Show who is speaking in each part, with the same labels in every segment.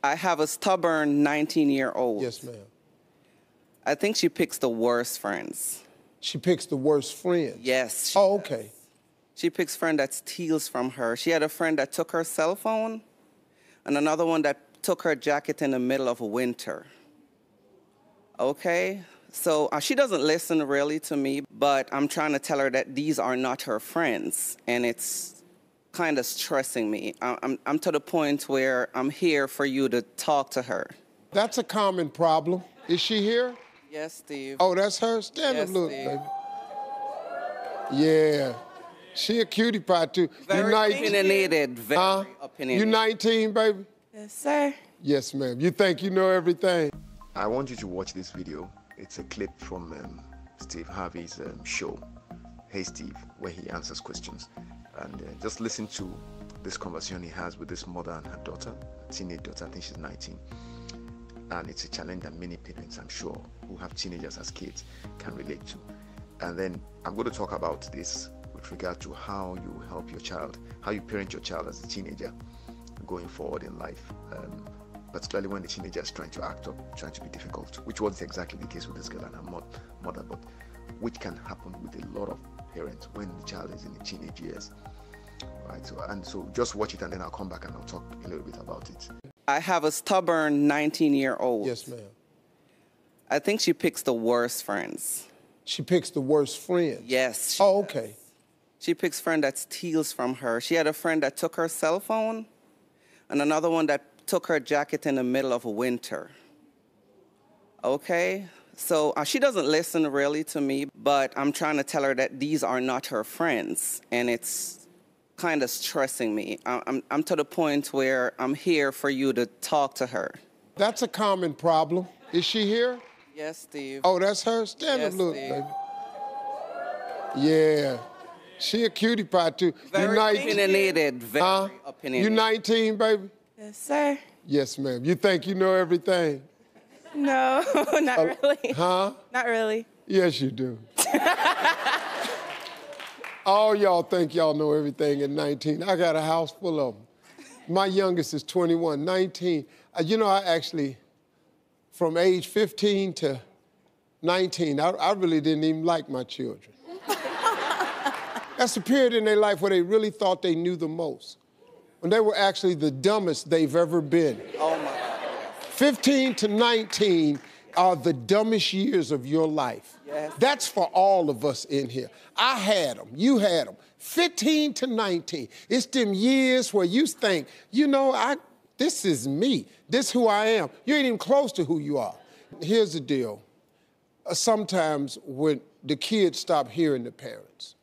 Speaker 1: I have a stubborn 19-year-old.
Speaker 2: Yes, ma'am.
Speaker 1: I think she picks the worst friends.
Speaker 2: She picks the worst friends?
Speaker 1: Yes.
Speaker 2: Oh, okay.
Speaker 1: She picks friend that steals from her. She had a friend that took her cell phone and another one that took her jacket in the middle of winter. Okay? So she doesn't listen really to me, but I'm trying to tell her that these are not her friends, and it's kind of stressing me. I'm to the point where I'm here for you to talk to her.
Speaker 2: That's a common problem. Is she here?
Speaker 1: Yes, Steve.
Speaker 2: Oh, that's her? Stand up, look,
Speaker 1: Steve.
Speaker 2: baby. Yeah. She a cutie pie, too.
Speaker 1: Very opinionated, very opinionated.
Speaker 2: You 19, baby?
Speaker 3: Yes, sir.
Speaker 2: Yes, ma'am. You think you know everything?
Speaker 4: I want you to watch this video. It's a clip from Steve Harvey's show, Hey Steve, where he answers questions. And just listen to this conversation he has with this mother and her daughter, teenage daughter, I think she's 19. And it's a challenge that many parents, I'm sure, who have teenagers as kids can relate to. And then I'm going to talk about this with regard to how you help your child, how you parent your child as a teenager going forward in life, particularly when the teenager is trying to act up, trying to be difficult, which was exactly the case with this girl and her mother, but which can happen with a lot of parents when the child is in the teenage years. Right, so just watch it and then I'll come back and I'll talk a little bit about it.
Speaker 1: I have a stubborn 19-year-old.
Speaker 2: Yes, ma'am.
Speaker 1: I think she picks the worst friends.
Speaker 2: She picks the worst friends?
Speaker 1: Yes.
Speaker 2: Oh, okay.
Speaker 1: She picks friend that steals from her. She had a friend that took her cell phone and another one that took her jacket in the middle of winter. Okay? So she doesn't listen really to me, but I'm trying to tell her that these are not her friends, and it's kind of stressing me. I'm to the point where I'm here for you to talk to her.
Speaker 2: That's a common problem. Is she here?
Speaker 1: Yes, Steve.
Speaker 2: Oh, that's her? Stand up, look,
Speaker 1: Steve.
Speaker 2: baby. Yeah. She a cutie pie, too.
Speaker 1: Very opinionated, very opinionated.
Speaker 2: You 19, baby?
Speaker 3: Yes, sir.
Speaker 2: Yes, ma'am. You think you know everything?
Speaker 3: No, not really.
Speaker 2: Huh?
Speaker 3: Not really.
Speaker 2: Yes, you do. All y'all think y'all know everything at 19. I got a house full of them. My youngest is 21, 19. You know, I actually, from age 15 to 19, I really didn't even like my children. That's the period in their life where they really thought they knew the most, when they were actually the dumbest they've ever been.
Speaker 1: Oh, my God.
Speaker 2: 15 to 19 are the dumbest years of your life.
Speaker 1: Yes.
Speaker 2: That's for all of us in here. I had them. You had them. 15 to 19. It's them years where you think, you know, this is me. This is who I am. You ain't even close to who you are. Here's the deal. Sometimes when the kids stop hearing the parents,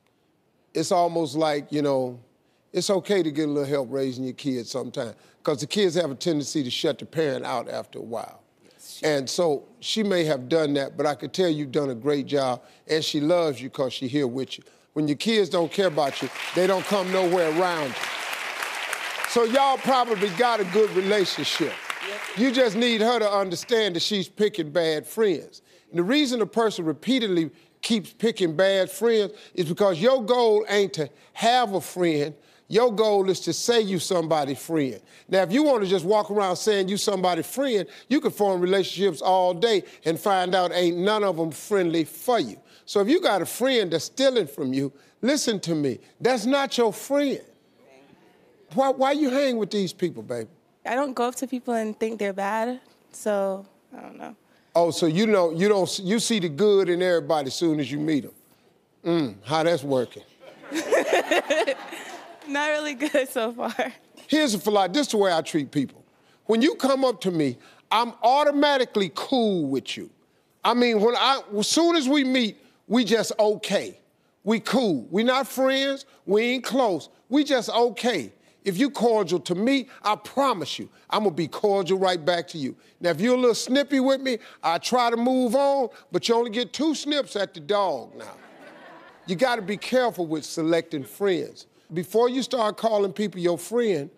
Speaker 2: it's almost like, you know, it's okay to get a little help raising your kids sometimes, because the kids have a tendency to shut the parent out after a while. Yes, and so she may have done that, but I could tell you've done a great job, and she loves you because she's here with you. When your kids don't care about you, they don't come nowhere around you. So y'all probably got a good relationship. Yes. You just need her to understand that she's picking bad friends. And the reason a person repeatedly keeps picking bad friends is because your goal ain't to have a friend. Your goal is to say you somebody's friend. Now, if you want to just walk around saying you somebody's friend, you can form relationships all day and find out ain't none of them friendly for you. So if you got a friend that's stealing from you, listen to me. That's not your friend. Why you hang with these people, baby?
Speaker 3: I don't go up to people and think they're bad, so I don't know.
Speaker 2: Oh, so you know, you see the good in everybody as soon as you meet them. How that's working?
Speaker 3: Not really good so far.
Speaker 2: Here's a philosophy. This is the way I treat people. When you come up to me, I'm automatically cool with you. I mean, as soon as we meet, we just okay. We cool. We not friends. We ain't close. We just okay. If you cordial to me, I promise you, I'm gonna be cordial right back to you. Now, if you're a little snippy with me, I try to move on, but you only get 2 snips at the dog now. You gotta be careful with selecting friends. Before you start calling people your friend,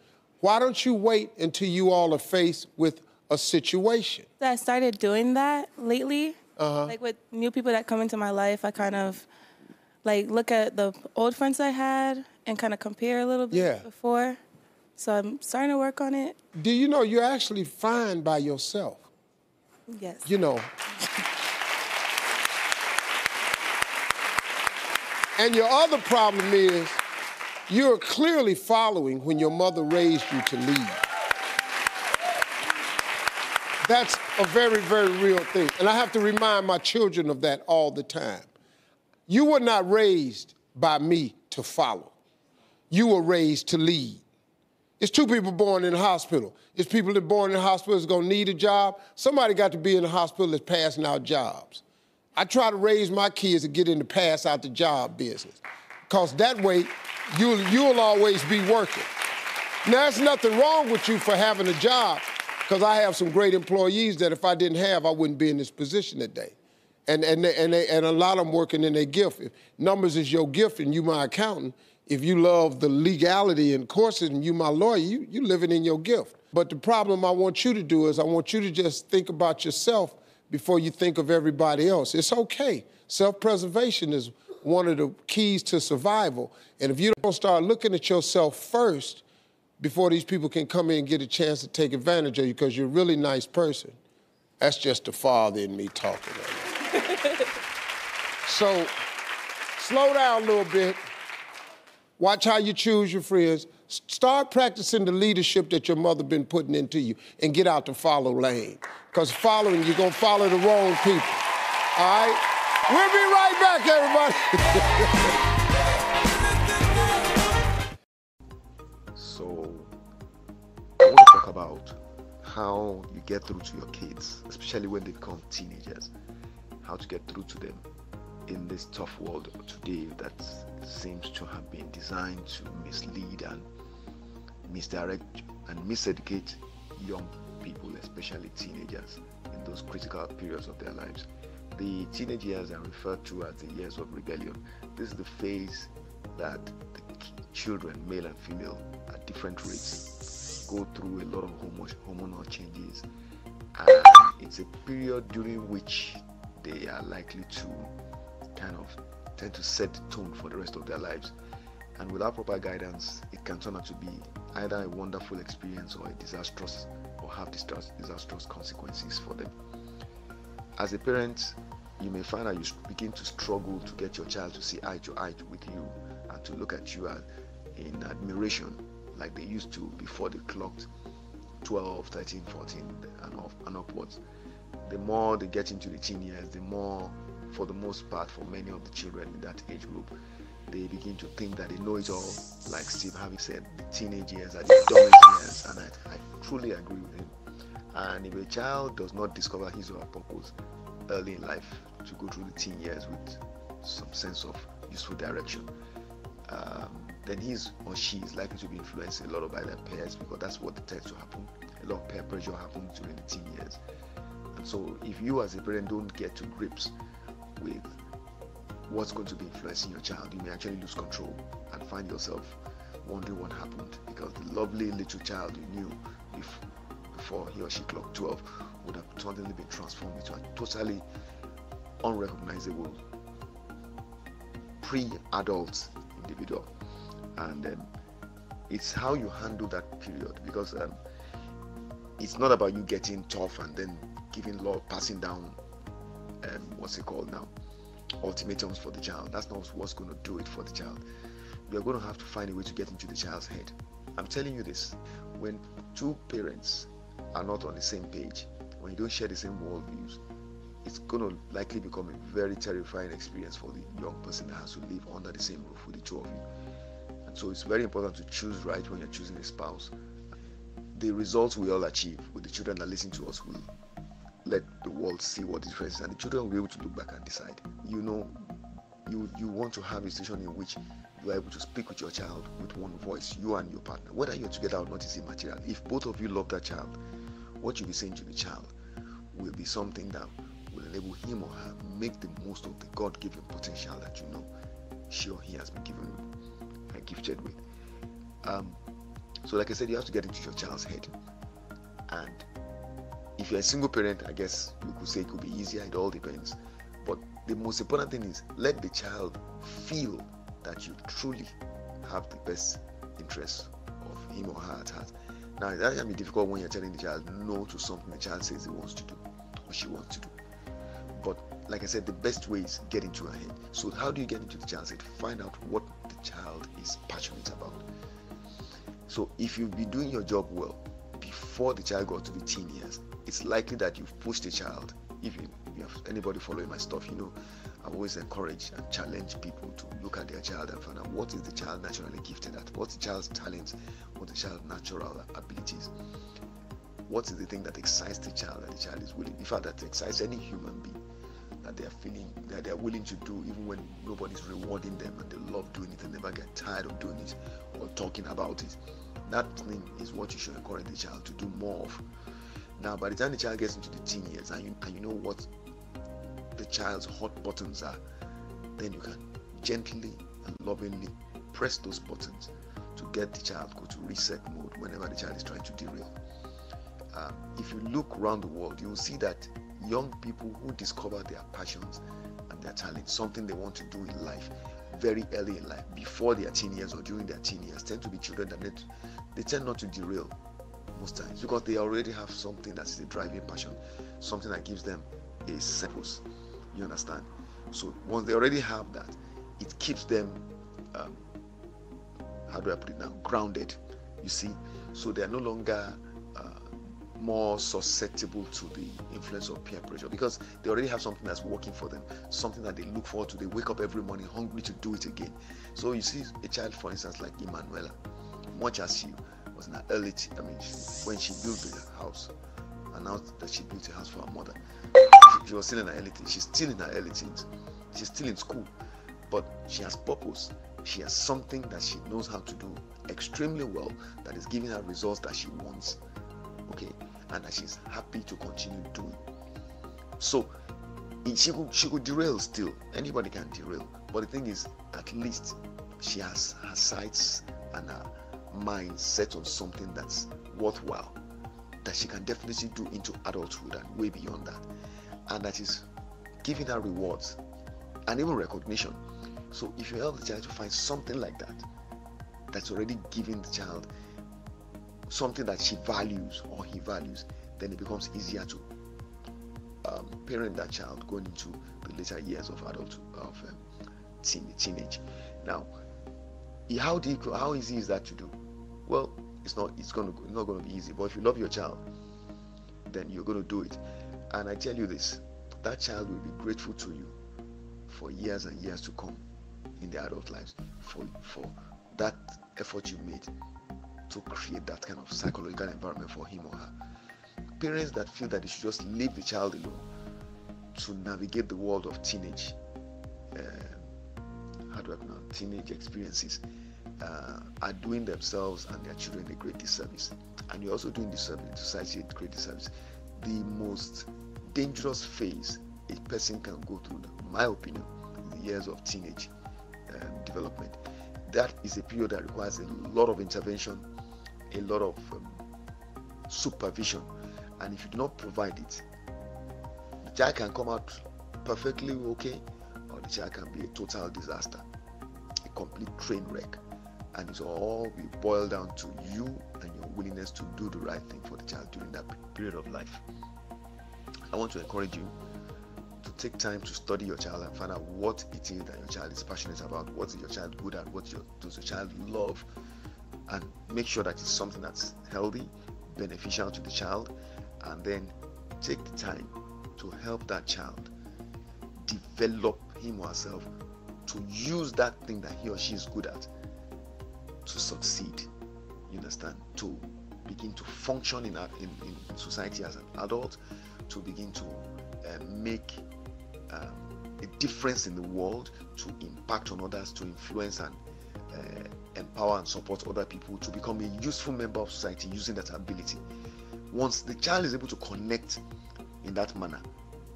Speaker 2: why don't you wait until you all are faced with a situation?
Speaker 3: I started doing that lately. Like with new people that come into my life, I kind of like look at the old friends I had and kind of compare a little bit before. So I'm starting to work on it.
Speaker 2: Do you know you're actually fine by yourself?
Speaker 3: Yes.
Speaker 2: You know. And your other problem is you're clearly following when your mother raised you to lead. That's a very, very real thing. And I have to remind my children of that all the time. You were not raised by me to follow. You were raised to lead. It's two people born in the hospital. It's people that born in the hospital that's gonna need a job. Somebody got to be in the hospital that's passing out jobs. I try to raise my kids to get into pass out the job business, because that way you'll always be working. Now, there's nothing wrong with you for having a job, because I have some great employees that if I didn't have, I wouldn't be in this position today. And a lot of them working in their gift. If numbers is your gift and you my accountant, if you love the legality and courses and you my lawyer, you living in your gift. But the problem I want you to do is I want you to just think about yourself before you think of everybody else. It's okay. Self-preservation is one of the keys to survival. And if you don't start looking at yourself first before these people can come in and get a chance to take advantage of you because you're a really nice person, that's just the father in me talking right now. So slow down a little bit. Watch how you choose your friends. Start practicing the leadership that your mother been putting into you and get out to follow lane. Because following, you're going to follow the wrong people. All right? We'll be right back, everybody.
Speaker 4: So, I want to talk about how you get through to your kids, especially when they become teenagers. How to get through to them in this tough world today that seems to have been designed to mislead and misdirect and miseducate young people, especially teenagers, in those critical periods of their lives. The teenage years are referred to as the years of rebellion. This is the phase that the children, male and female, at different rates, go through a lot of hormonal changes. And it's a period during which they are likely to kind of tend to set the tone for the rest of their lives. And without proper guidance, it can turn out to be either a wonderful experience or a disastrous or have disastrous consequences for them. As a parent, you may find that you begin to struggle to get your child to see eye to eye with you and to look at you in admiration like they used to before they clocked 12, 13, 14 and upwards. The more they get into the teen years, the more, for the most part, for many of the children in that age group, they begin to think that they know it all. Like Steve Harvey said, the teenage years are the dumbest years, and I truly agree with him. And if a child does not discover his or her purpose early in life to go through the teen years with some sense of useful direction, then his or she is likely to be influenced a lot by their peers, because that's what tends to happen. A lot of peer pressure happens during the teen years. And so if you as a parent don't get to grips with what's going to be influencing your child, you may actually lose control and find yourself wondering what happened, because the lovely little child you knew before he or she clocked 12 would have suddenly been transformed into a totally unrecognizable pre-adult individual. And it's how you handle that period, because it's not about you getting tough and then giving law, passing down what's it called now, ultimatums for the child. That's not what's going to do it for the child. You're going to have to find a way to get into the child's head. I'm telling you this, when two parents are not on the same page, when you don't share the same worldviews, it's going to likely become a very terrifying experience for the young person that has to live under the same roof with the two of you. And so it's very important to choose right when you're choosing a spouse. The results we all achieve with the children that listen to us will let the world see what the difference is, and the children will be able to look back and decide. You know, you want to have a situation in which you are able to speak with your child with one voice, you and your partner. Whether you're together or not is immaterial. If both of you love that child, what you'll be saying to the child will be something that will enable him or her make the most of the God-given potential that you know she or he has been given and gifted with. So like I said, you have to get into your child's head. And if you're a single parent, I guess you could say it could be easier. It all depends. But the most important thing is let the child feel that you truly have the best interests of him or her at heart. Now, that can be difficult when you're telling the child no to something the child says he wants to do or she wants to do. But like I said, the best way is get into her head. So how do you get into the child's head? Find out what the child is passionate about. So if you've been doing your job well before the child got to the teen years, it's likely that you've pushed the child. If you have anybody following my stuff, you know I always encourage and challenge people to look at their child and find out what is the child naturally gifted at, what's the child's talents, what the child's natural abilities, what is the thing that excites the child that the child is willing, in fact that excites any human being, that they are feeling, that they are willing to do even when nobody's rewarding them, and they love doing it and never get tired of doing it or talking about it. That thing is what you should encourage the child to do more of. Now, by the time the child gets into the teen years and you know what the child's hot buttons are, then you can gently and lovingly press those buttons to get the child go to reset mode whenever the child is trying to derail. If you look around the world, you will see that young people who discover their passions and their talents, something they want to do in life very early in life, before their teen years or during their teen years, tend to be children that they tend not to derail most times, because they already have something that is a driving passion, something that gives them a purpose. You understand? So once they already have that, it keeps them how do I put it now, grounded, you see. So they are no longer more susceptible to the influence of peer pressure, because they already have something that's working for them, something that they look forward to. They wake up every morning hungry to do it again. So you see a child, for instance, like Emanuela, much as she was in her early when she built the house, announced that she built a house for her mother, she was still in her early teens. She's still in her early teens. She's still in school, but she has purpose. She has something that she knows how to do extremely well, that is giving her results that she wants, okay, and that she's happy to continue doing. So she could derail still. Anybody can derail, but the thing is, at least she has her sights and her mind set on something that's worthwhile, that she can definitely do into adulthood and way beyond that, and that is giving her rewards and even recognition. So if you help the child to find something like that, that's already giving the child something that she values or he values, then it becomes easier to parent that child going into the later years of teenage. Now, how easy is that to do? Well, it's not going to be easy. But if you love your child, then you're going to do it. And I tell you this, that child will be grateful to you for years and years to come in their adult lives for that effort you made to create that kind of psychological environment for him or her. Parents that feel that they should just leave the child alone to navigate the world of teenage experiences are doing themselves and their children a great disservice. And you're also doing society a great disservice. The most dangerous phase a person can go through, in my opinion, is the years of teenage development. That is a period that requires a lot of intervention, a lot of supervision, and if you do not provide it, the child can come out perfectly okay, or the child can be a total disaster, a complete train wreck, and it all will boil down to you and your willingness to do the right thing for the child during that period of life. I want to encourage you to take time to study your child and find out what it is that your child is passionate about, what is your child good at, does your child love, and make sure that it's something that's healthy, beneficial to the child, and then take the time to help that child develop him or herself to use that thing that he or she is good at to succeed, you understand, to begin to function in society as an adult, to begin to make a difference in the world, to impact on others, to influence and empower and support other people, to become a useful member of society using that ability. Once the child is able to connect in that manner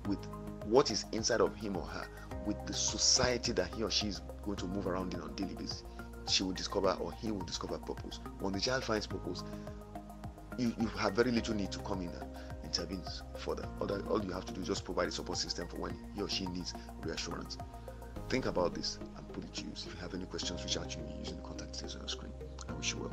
Speaker 4: with what is inside of him or her, with the society that he or she is going to move around in on a daily basis, she will discover, or he will discover, purpose. When the child finds purpose, you have very little need to come in and intervene further. All you have to do is just provide a support system for when he or she needs reassurance. Think about this and put it to use. If you have any questions, reach out to me using the contact details on your screen. I wish you well.